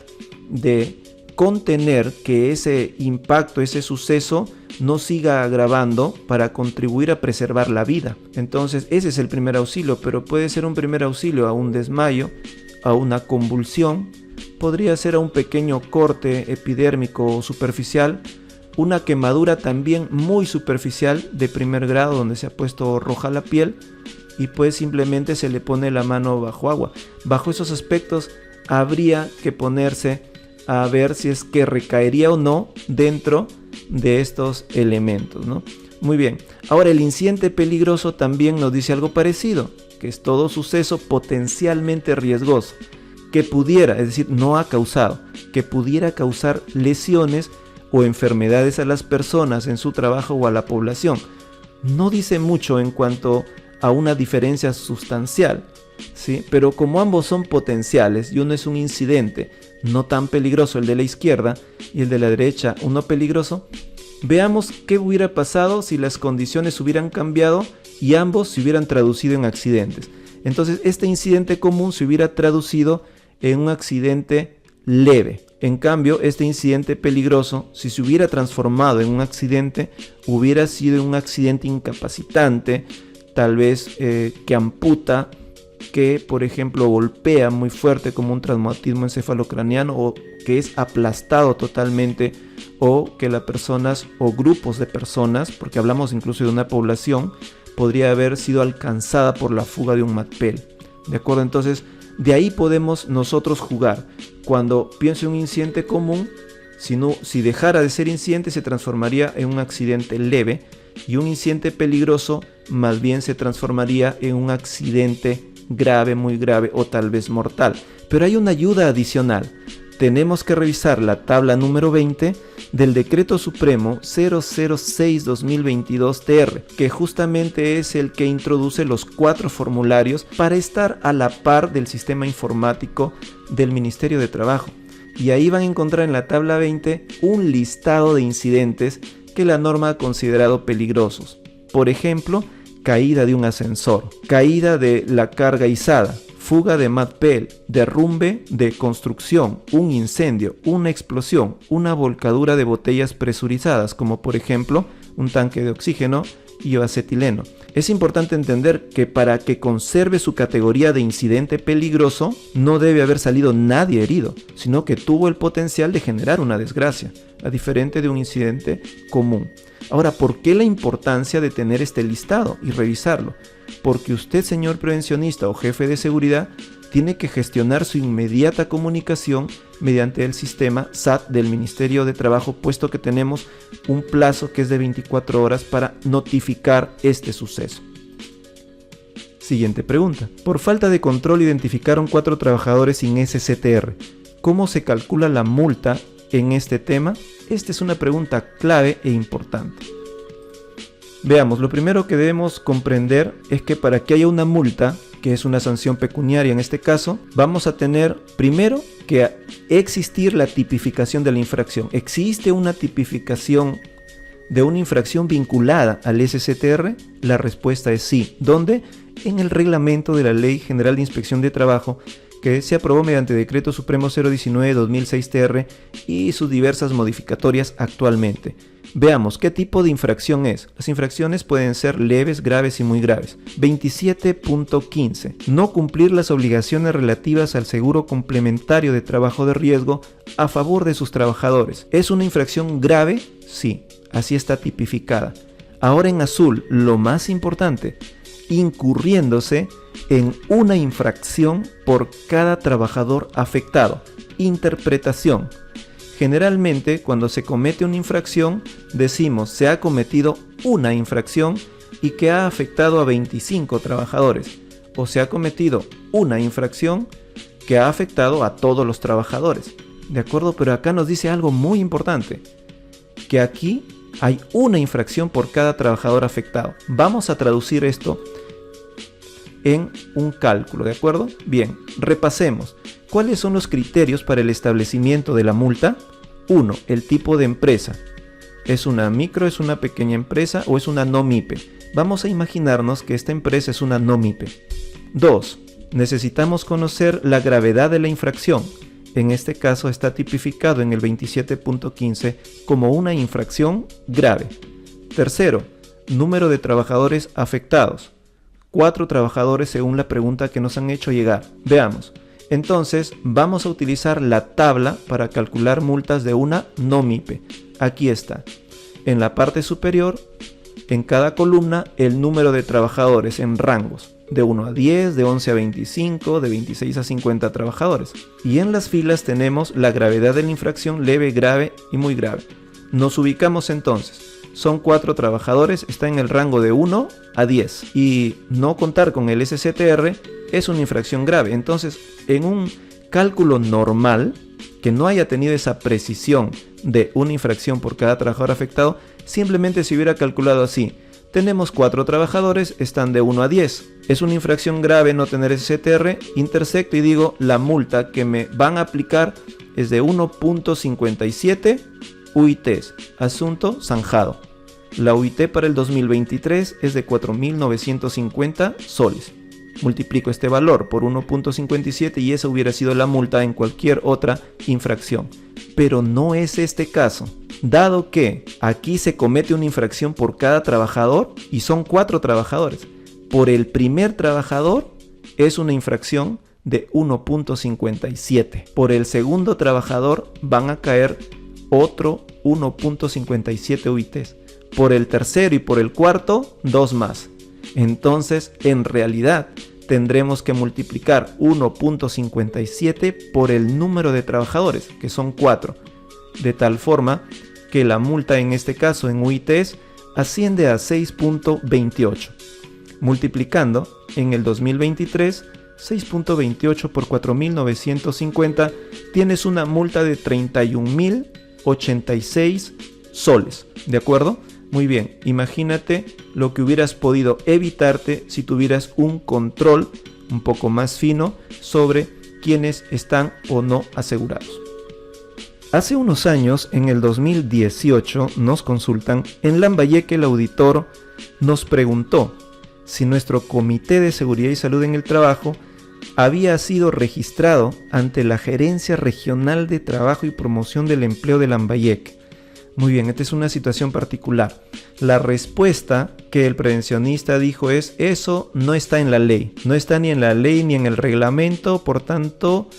Speaker 1: de contener que ese impacto, ese suceso no siga agravando para contribuir a preservar la vida. Entonces ese es el primer auxilio, pero puede ser un primer auxilio a un desmayo, a una convulsión, podría ser a un pequeño corte epidérmico o superficial, una quemadura también muy superficial de primer grado donde se ha puesto roja la piel y pues simplemente se le pone la mano bajo agua. Bajo esos aspectos habría que ponerse a ver si es que recaería o no dentro de estos elementos, ¿no? Muy bien, ahora el incidente peligroso también nos dice algo parecido, que es todo suceso potencialmente riesgoso, que pudiera, es decir, no ha causado, que pudiera causar lesiones o enfermedades a las personas en su trabajo o a la población. No dice mucho en cuanto a una diferencia sustancial, ¿sí? Pero como ambos son potenciales y uno es un incidente no tan peligroso, el de la izquierda, y el de la derecha, uno peligroso, veamos qué hubiera pasado si las condiciones hubieran cambiado y ambos se hubieran traducido en accidentes. Entonces este incidente común se hubiera traducido en un accidente leve. En cambio, este incidente peligroso, si se hubiera transformado en un accidente, hubiera sido un accidente incapacitante, tal vez que amputa, que por ejemplo golpea muy fuerte como un traumatismo encefalocraniano, o que es aplastado totalmente, o que las personas o grupos de personas, porque hablamos incluso de una población, podría haber sido alcanzada por la fuga de un MATPEL. ¿De acuerdo? Entonces, de ahí podemos nosotros jugar. Cuando pienso en un incidente común, si dejara de ser incidente, se transformaría en un accidente leve, y un incidente peligroso más bien se transformaría en un accidente grave, muy grave o tal vez mortal. Pero hay una ayuda adicional. Tenemos que revisar la tabla número 20 del Decreto Supremo 006/2022-TR, que justamente es el que introduce los 4 formularios para estar a la par del sistema informático del Ministerio de Trabajo. Y ahí van a encontrar en la tabla 20 un listado de incidentes que la norma ha considerado peligrosos. Por ejemplo, caída de un ascensor, caída de la carga izada, fuga de MATPEL, derrumbe de construcción, un incendio, una explosión, una volcadura de botellas presurizadas, como por ejemplo un tanque de oxígeno y acetileno. Es importante entender que para que conserve su categoría de incidente peligroso, no debe haber salido nadie herido, sino que tuvo el potencial de generar una desgracia, a diferente de un incidente común. Ahora, ¿por qué la importancia de tener este listado y revisarlo? Porque usted, señor prevencionista o jefe de seguridad, tiene que gestionar su inmediata comunicación mediante el sistema SAT del Ministerio de Trabajo, puesto que tenemos un plazo que es de 24 horas para notificar este suceso. Siguiente pregunta. Por falta de control identificaron 4 trabajadores sin SCTR. ¿Cómo se calcula la multa en este tema? Esta es una pregunta clave e importante. Veamos, lo primero que debemos comprender es que para que haya una multa, que es una sanción pecuniaria en este caso, vamos a tener primero que existir la tipificación de la infracción. ¿Existe una tipificación de una infracción vinculada al SCTR? La respuesta es sí. ¿Dónde? En el reglamento de la Ley General de Inspección de Trabajo, que se aprobó mediante Decreto Supremo 019/2006-TR y sus diversas modificatorias actualmente. Veamos qué tipo de infracción es. Las infracciones pueden ser leves, graves y muy graves. 27.15. No cumplir las obligaciones relativas al seguro complementario de trabajo de riesgo a favor de sus trabajadores. ¿Es una infracción grave? Sí, así está tipificada. Ahora en azul, lo más importante, incurriéndose en una infracción por cada trabajador afectado. Interpretación. Generalmente, cuando se comete una infracción, decimos se ha cometido una infracción y que ha afectado a 25 trabajadores. O se ha cometido una infracción que ha afectado a todos los trabajadores. ¿De acuerdo? Pero acá nos dice algo muy importante. Que aquí hay una infracción por cada trabajador afectado. Vamos a traducir esto en un cálculo, ¿de acuerdo? Bien, repasemos. ¿Cuáles son los criterios para el establecimiento de la multa? 1. El tipo de empresa. ¿Es una micro, es una pequeña empresa o es una no MIPE? Vamos a imaginarnos que esta empresa es una no MIPE. 2. Necesitamos conocer la gravedad de la infracción. En este caso está tipificado en el 27.15 como una infracción grave. Tercero, número de trabajadores afectados. 4 trabajadores según la pregunta que nos han hecho llegar. Veamos. Entonces vamos a utilizar la tabla para calcular multas de una no MIPE. Aquí está. En la parte superior, en cada columna, el número de trabajadores en rangos. De 1 a 10, de 11 a 25, de 26 a 50 trabajadores. Y en las filas tenemos la gravedad de la infracción, leve, grave y muy grave. Nos ubicamos entonces. Son 4 trabajadores, está en el rango de 1 a 10. Y no contar con el SCTR es una infracción grave. Entonces, en un cálculo normal, que no haya tenido esa precisión de una infracción por cada trabajador afectado, simplemente se hubiera calculado así. Tenemos 4 trabajadores, están de 1 a 10. Es una infracción grave no tener SCTR, intersecto y digo la multa que me van a aplicar es de 1.57 UITs. Asunto zanjado. La UIT para el 2023 es de 4.950 soles. Multiplico este valor por 1.57 y esa hubiera sido la multa en cualquier otra infracción. Pero no es este caso. Dado que aquí se comete una infracción por cada trabajador y son 4 trabajadores. Por el primer trabajador es una infracción de 1.57. Por el segundo trabajador van a caer otro 1.57 UITs. Por el tercero y por el cuarto, 2 más. Entonces, en realidad, tendremos que multiplicar 1.57 por el número de trabajadores, que son 4. De tal forma que la multa en este caso en UITs asciende a 6.28. Multiplicando en el 2023, 6.28 por 4.950, tienes una multa de 31.086 soles. ¿De acuerdo? Muy bien, imagínate lo que hubieras podido evitarte si tuvieras un control un poco más fino sobre quienes están o no asegurados. Hace unos años, en el 2018, nos consultan, en Lambayeque el auditor nos preguntó si nuestro Comité de Seguridad y Salud en el Trabajo había sido registrado ante la Gerencia Regional de Trabajo y Promoción del Empleo de Lambayeque. Muy bien, esta es una situación particular. La respuesta que el prevencionista dijo es: eso no está en la ley, no está ni en la ley ni en el reglamento, por tanto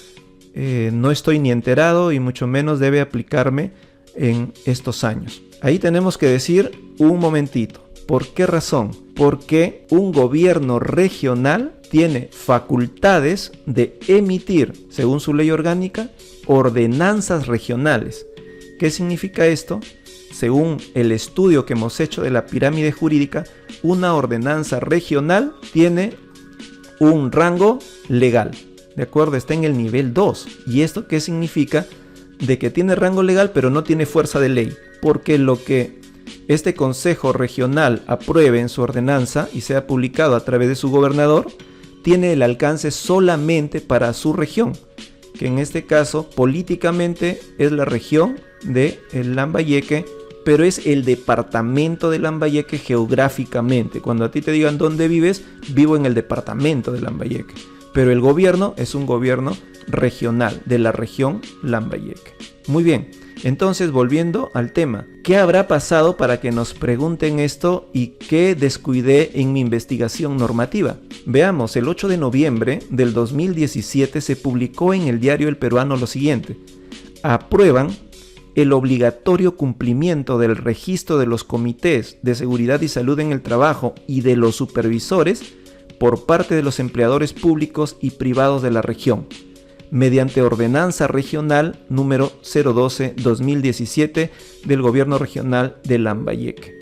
Speaker 1: no estoy ni enterado y mucho menos debe aplicarme en estos años. Ahí tenemos que decir un momentito, ¿por qué razón? Porque un gobierno regional tiene facultades de emitir, según su ley orgánica, ordenanzas regionales. ¿Qué significa esto? Según el estudio que hemos hecho de la pirámide jurídica, una ordenanza regional tiene un rango legal, ¿de acuerdo? Está en el nivel 2. ¿Y esto qué significa? De que tiene rango legal pero no tiene fuerza de ley, porque lo que este consejo regional apruebe en su ordenanza y sea publicado a través de su gobernador, tiene el alcance solamente para su región, que en este caso políticamente es la región de el Lambayeque, pero es el departamento de Lambayeque geográficamente. Cuando a ti te digan dónde vives, vivo en el departamento de Lambayeque, pero el gobierno es un gobierno regional de la región Lambayeque. Muy bien, entonces volviendo al tema, ¿qué habrá pasado para que nos pregunten esto y qué descuidé en mi investigación normativa? Veamos, el 8 de noviembre del 2017 se publicó en el diario El Peruano lo siguiente: aprueban el obligatorio cumplimiento del registro de los comités de seguridad y salud en el trabajo y de los supervisores por parte de los empleadores públicos y privados de la región, mediante ordenanza regional número 012-2017 del gobierno regional de Lambayeque.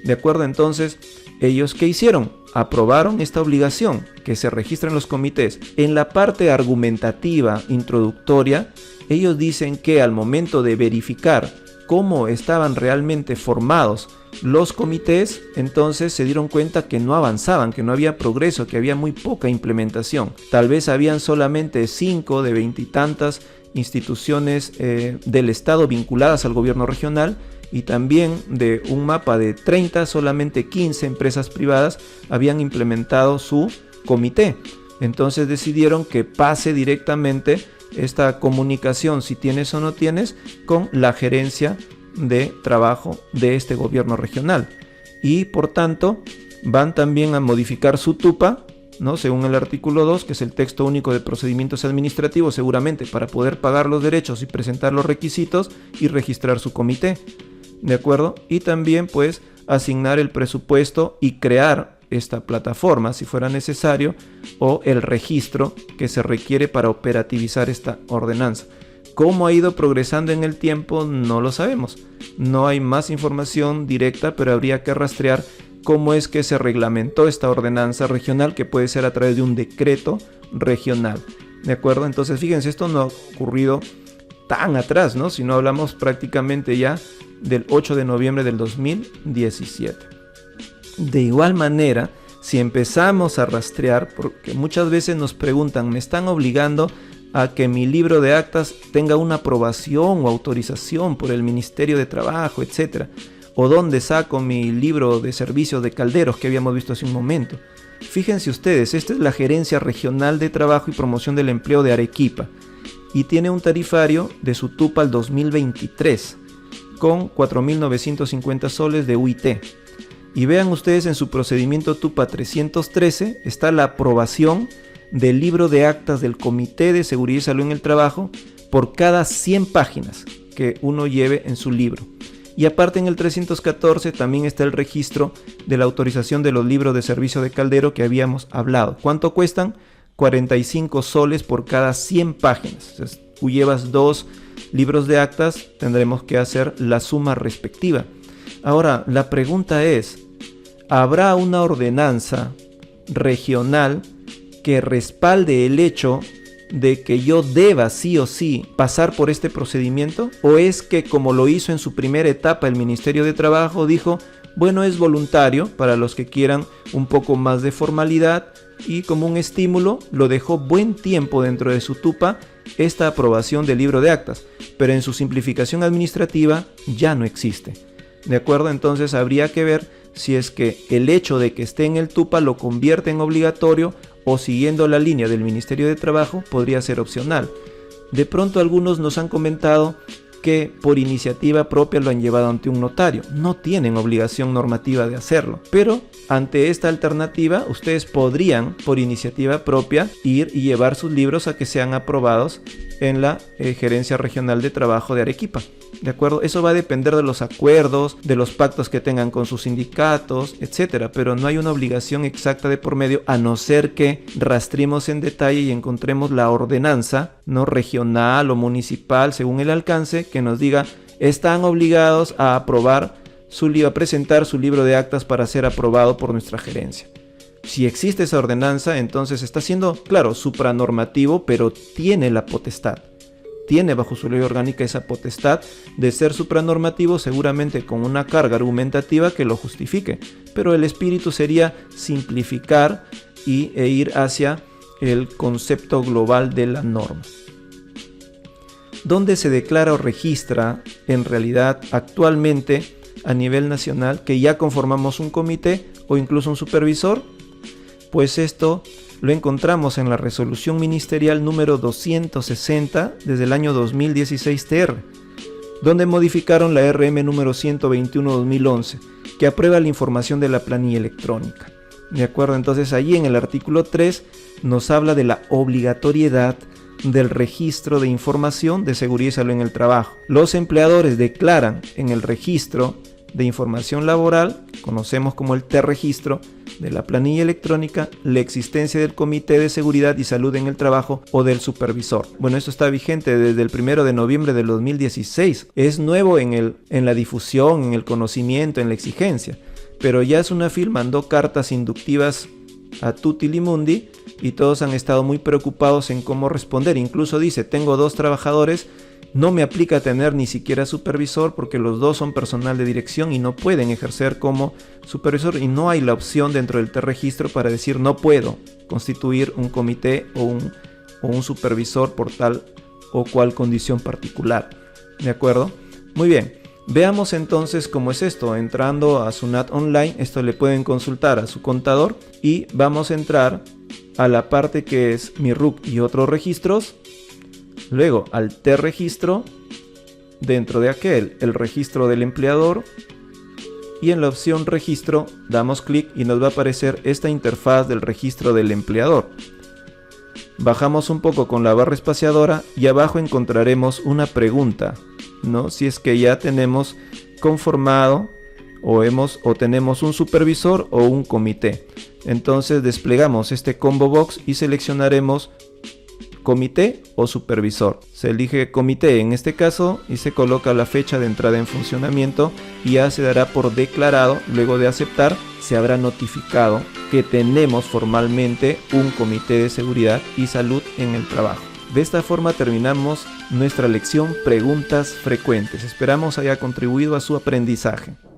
Speaker 1: De acuerdo, entonces, ¿ellos qué hicieron? Aprobaron esta obligación, que se registren los comités. En la parte argumentativa introductoria, ellos dicen que al momento de verificar cómo estaban realmente formados los comités, entonces se dieron cuenta que no avanzaban, que no había progreso, que había muy poca implementación. Tal vez habían solamente 5 de 20 y tantas instituciones del Estado vinculadas al gobierno regional, y también de un mapa de 30, solamente 15 empresas privadas habían implementado su comité. Entonces decidieron que pase directamente esta comunicación, si tienes o no tienes, con la gerencia de trabajo de este gobierno regional, y por tanto van también a modificar su TUPA, ¿no? Según el artículo 2, que es el texto único de procedimientos administrativos, seguramente para poder pagar los derechos y presentar los requisitos y registrar su comité, ¿de acuerdo? Y también pues asignar el presupuesto y crear esta plataforma si fuera necesario, o el registro que se requiere para operativizar esta ordenanza. ¿Cómo ha ido progresando en el tiempo? No lo sabemos. No hay más información directa, pero habría que rastrear cómo es que se reglamentó esta ordenanza regional, que puede ser a través de un decreto regional. ¿De acuerdo? Entonces, fíjense, esto no ha ocurrido tan atrás, ¿no? Si no hablamos prácticamente ya del 8 de noviembre del 2017. De igual manera, si empezamos a rastrear, porque muchas veces nos preguntan, ¿me están obligando a que mi libro de actas tenga una aprobación o autorización por el Ministerio de Trabajo, etcétera? ¿O dónde saco mi libro de servicios de calderos que habíamos visto hace un momento? Fíjense ustedes, esta es la Gerencia Regional de Trabajo y Promoción del Empleo de Arequipa, y tiene un tarifario de su TUPA al 2023 con 4.950 soles de UIT. Y vean ustedes, en su procedimiento TUPA 313 está la aprobación del libro de actas del Comité de Seguridad y Salud en el Trabajo por cada 100 páginas que uno lleve en su libro. Y aparte, en el 314 también está el registro de la autorización de los libros de servicio de caldero que habíamos hablado. ¿Cuánto cuestan? 45 soles por cada 100 páginas. Entonces, tú llevas 2 libros de actas, tendremos que hacer la suma respectiva. Ahora, la pregunta es, ¿habrá una ordenanza regional que respalde el hecho de que yo deba sí o sí pasar por este procedimiento? ¿O es que, como lo hizo en su primera etapa el Ministerio de Trabajo, dijo, bueno, es voluntario para los que quieran un poco más de formalidad, y como un estímulo lo dejó buen tiempo dentro de su TUPA esta aprobación del libro de actas, pero en su simplificación administrativa ya no existe? ¿De acuerdo? Entonces habría que ver si es que el hecho de que esté en el TUPA lo convierte en obligatorio, o siguiendo la línea del Ministerio de Trabajo podría ser opcional. De pronto algunos nos han comentado que por iniciativa propia lo han llevado ante un notario. No tienen obligación normativa de hacerlo, pero ante esta alternativa ustedes podrían por iniciativa propia ir y llevar sus libros a que sean aprobados en la Gerencia Regional de Trabajo de Arequipa. ¿De acuerdo? Eso va a depender de los acuerdos, de los pactos que tengan con sus sindicatos, etcétera, pero no hay una obligación exacta de por medio, a no ser que rastremos en detalle y encontremos la ordenanza, ¿no?, regional o municipal, según el alcance, que nos diga están obligados a aprobar a presentar su libro de actas para ser aprobado por nuestra gerencia. Si existe esa ordenanza, entonces está siendo, claro, supranormativo, pero tiene la potestad. Tiene bajo su ley orgánica esa potestad de ser supranormativo, seguramente con una carga argumentativa que lo justifique. Pero el espíritu sería simplificar e ir hacia el concepto global de la norma. ¿Dónde se declara o registra en realidad actualmente a nivel nacional que ya conformamos un comité o incluso un supervisor? Pues esto lo encontramos en la resolución ministerial número 260 desde el año 2016 TR, donde modificaron la RM número 121-2011, que aprueba la información de la planilla electrónica. ¿De acuerdo? Entonces allí en el artículo 3 nos habla de la obligatoriedad del registro de información de seguridad y salud en el trabajo. Los empleadores declaran en el registro de información laboral, conocemos como el T-registro, de la planilla electrónica, la existencia del Comité de Seguridad y Salud en el Trabajo o del supervisor. Bueno, esto está vigente desde el 1 de noviembre del 2016. Es nuevo en la difusión, en el conocimiento, en la exigencia, pero ya SUNAFIL mandó cartas inductivas a tutti li mundi y todos han estado muy preocupados en cómo responder. Incluso dice, tengo 2 trabajadores, no me aplica tener ni siquiera supervisor porque los 2 son personal de dirección y no pueden ejercer como supervisor, y no hay la opción dentro del T-registro para decir no puedo constituir un comité o un supervisor por tal o cual condición particular. ¿De acuerdo? Muy bien. Veamos entonces cómo es esto. Entrando a SUNAT Online, esto le pueden consultar a su contador y vamos a entrar a la parte que es mi RUC y otros registros. Luego al T-registro, dentro de aquel el registro del empleador, y en la opción registro damos clic y nos va a aparecer esta interfaz del registro del empleador. Bajamos un poco con la barra espaciadora y abajo encontraremos una pregunta, ¿no? Si es que ya tenemos conformado o tenemos un supervisor o un comité. Entonces desplegamos este combo box y seleccionaremos comité o supervisor. Se elige comité en este caso y se coloca la fecha de entrada en funcionamiento y ya se dará por declarado. Luego de aceptar, se habrá notificado que tenemos formalmente un comité de seguridad y salud en el trabajo. De esta forma terminamos nuestra lección Preguntas Frecuentes. Esperamos haya contribuido a su aprendizaje.